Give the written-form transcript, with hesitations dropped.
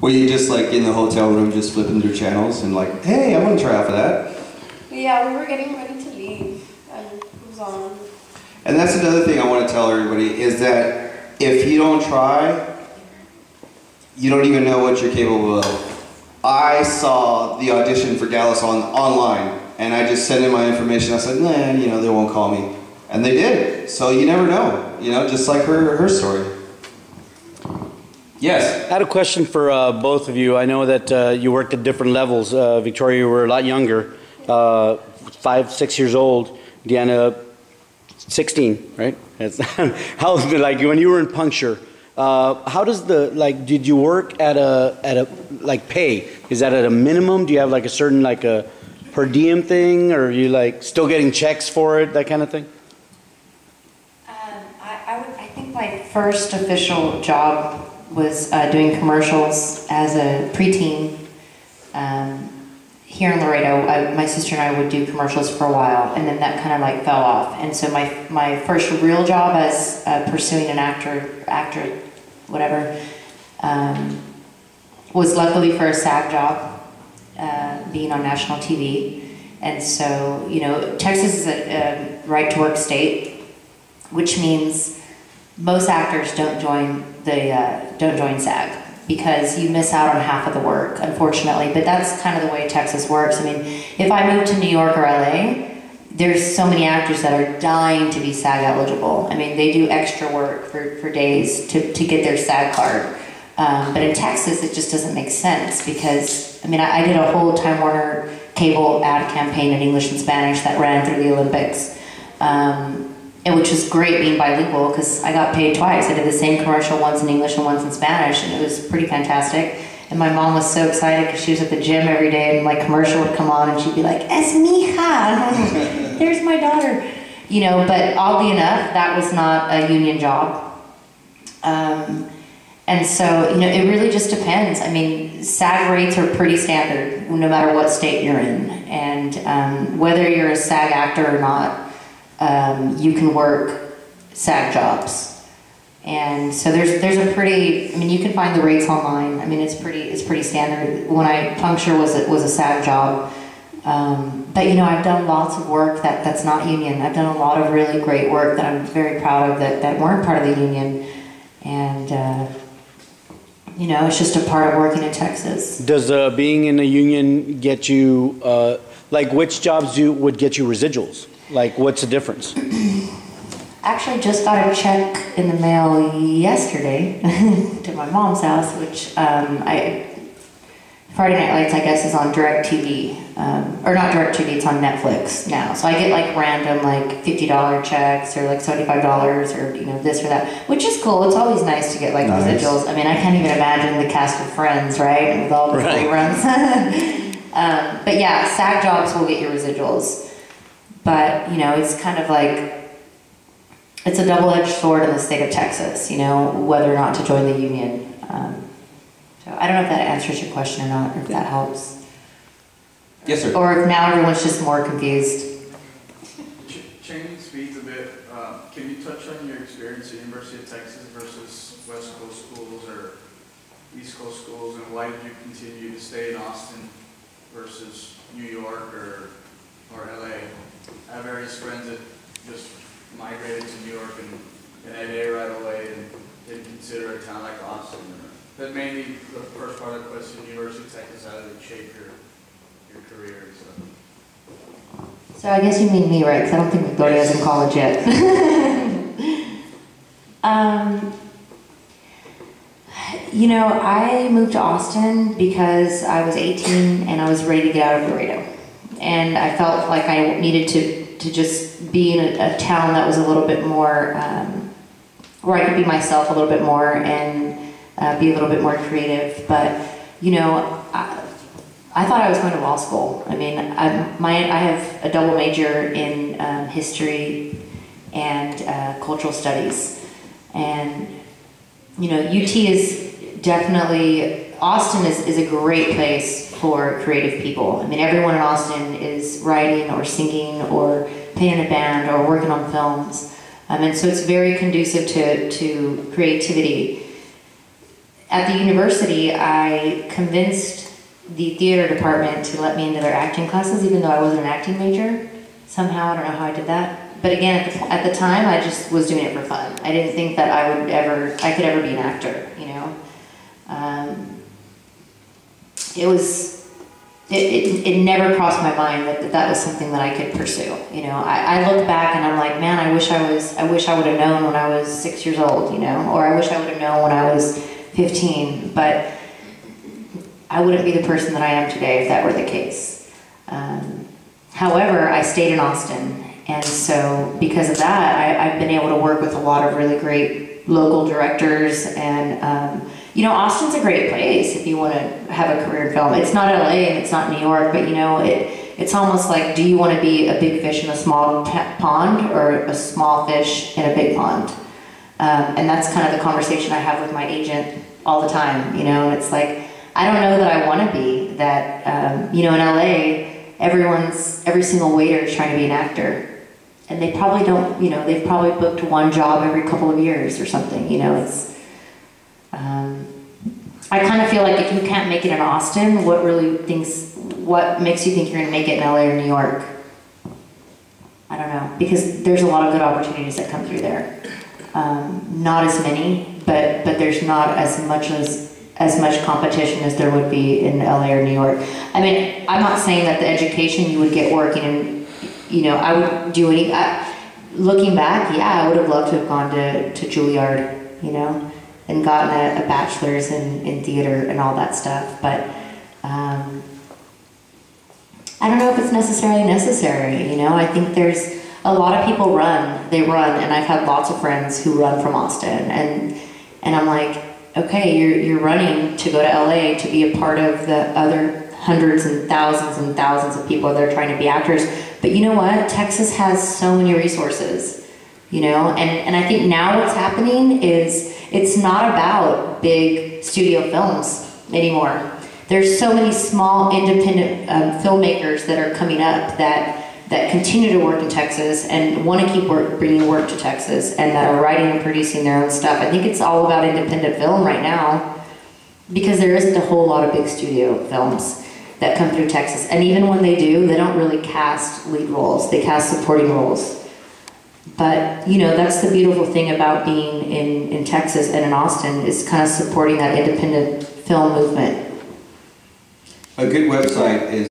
Were you just like in the hotel room just flipping through channels and like, hey, I want to try out for that? Yeah, we were getting ready to leave and it was on. And that's another thing I want to tell everybody is that if you don't try, you don't even know what you're capable of. I saw the audition for Dallas online and I just sent in my information. I said, nah, you know, they won't call me. And they did. So you never know, you know, just like her story. Yes? I had a question for both of you. I know that you worked at different levels. Victoria, you were a lot younger, 5, 6 years old. Deanna, 16, right? How was it like when you were in puncture? How does did you work at a like pay? Is that at a minimum? Do you have like a certain like a per diem thing, or are you like still getting checks for it, that kind of thing? I think my first official job was doing commercials as a preteen here in Laredo. My sister and I would do commercials for a while, and then that kind of like fell off. And so my first real job as pursuing an actor, whatever, was luckily for a SAG job, being on national TV. And so, you know, Texas is a right-to-work state, which means most actors don't join SAG because you miss out on half of the work, unfortunately. But that's kind of the way Texas works. I mean, if I moved to New York or LA, there's so many actors that are dying to be SAG eligible. I mean, they do extra work for days to get their SAG card. But in Texas, it just doesn't make sense because, I mean, I did a whole Time Warner cable ad campaign in English and Spanish that ran through the Olympics. And which was great being bilingual because I got paid twice. I did the same commercial once in English and once in Spanish, and it was pretty fantastic. And my mom was so excited because she was at the gym every day and my commercial would come on and she'd be like, "Es mi hija, there's my daughter." You know, but oddly enough, that was not a union job. And so, you know, it really just depends. I mean, SAG rates are pretty standard no matter what state you're in. And whether you're a SAG actor or not, you can work SAG jobs. And so there's a pretty, I mean, you can find the rates online. I mean, it's pretty standard. When I puncture was a SAG job. But you know, I've done lots of work that's not union. I've done a lot of really great work that I'm very proud of that weren't part of the union. And you know, it's just a part of working in Texas. Does being in a union get you, like which jobs would get you residuals? Like, what's the difference? Actually, just got a check in the mail yesterday to my mom's house, which Friday Night Lights, I guess, is on DirecTV. Or not DirecTV, it's on Netflix now. So I get like random like $50 checks or like $75 or, you know, this or that, which is cool. It's always nice to get like residuals. I mean, I can't even imagine the cast of Friends, right? With all the reruns. But yeah, SAG jobs will get you residuals. But, you know, it's kind of like, it's a double-edged sword in the state of Texas, you know, whether or not to join the union. So I don't know if that answers your question or not, or if that helps. Yes, sir. Or if now everyone's just more confused. Changing speeds a bit, can you touch on your experience at University of Texas versus West Coast schools or East Coast schools, and why did you continue to stay in Austin versus New York or LA? I have various friends that just migrated to New York and LA right away and didn't consider a town like Austin. But mainly the first part of the question, University of Texas, how did it shape your career and stuff? So I guess you mean me, right? Because I don't think Victoria's in college yet. You know, I moved to Austin because I was 18 and I was ready to get out of Laredo. And I felt like I needed to just be in a town that was a little bit more, where I could be myself a little bit more and be a little bit more creative. But, you know, I thought I was going to law school. I mean, I have a double major in history and cultural studies. And, you know, UT is definitely, Austin is a great place for creative people. I mean, everyone in Austin is writing or singing or playing in a band or working on films. And so it's very conducive to creativity. at the university, I convinced the theater department to let me into their acting classes, even though I wasn't an acting major. Somehow, I don't know how I did that. But again, at the time, I just was doing it for fun. I didn't think that I could ever be an actor, you know. It never crossed my mind that was something that I could pursue. You know, I look back and I'm like, man, I wish I would have known when I was 6 years old, you know, or I wish I would have known when I was 15. But I wouldn't be the person that I am today if that were the case. However, I stayed in Austin, and so because of that, I've been able to work with a lot of really great local directors, and you know, Austin's a great place if you want to have a career in film. It's not LA and it's not New York, but you know, it's almost like, do you want to be a big fish in a small pond or a small fish in a big pond? And that's kind of the conversation I have with my agent all the time, you know, and it's like, I don't know that I want to be that, you know, in LA, every single waiter is trying to be an actor. And they probably don't, you know, they've probably booked one job every couple of years or something, you know, it's, I kind of feel like if you can't make it in Austin, what makes you think you're gonna make it in LA or New York? I don't know, because there's a lot of good opportunities that come through there. Not as many, but there's not as much competition as there would be in LA or New York. I mean, I'm not saying that the education you would get working in, you know, I would do looking back, yeah, I would have loved to have gone to Juilliard, you know, and gotten a bachelor's in theater and all that stuff, but I don't know if it's necessarily necessary, you know. I think there's a lot of people they run, and I've had lots of friends who run from Austin, and I'm like, okay, you're running to go to LA to be a part of the other hundreds and thousands of people that are trying to be actors, but you know what, Texas has so many resources, you know, and I think now what's happening is it's not about big studio films anymore. There's so many small independent filmmakers that are coming up that continue to work in Texas and want to keep bringing work to Texas, and that are writing and producing their own stuff. I think it's all about independent film right now, because there isn't a whole lot of big studio films that come through Texas. And even when they do, they don't really cast lead roles. They cast supporting roles. But, you know, that's the beautiful thing about being in Texas and in Austin, is kind of supporting that independent film movement. A good website is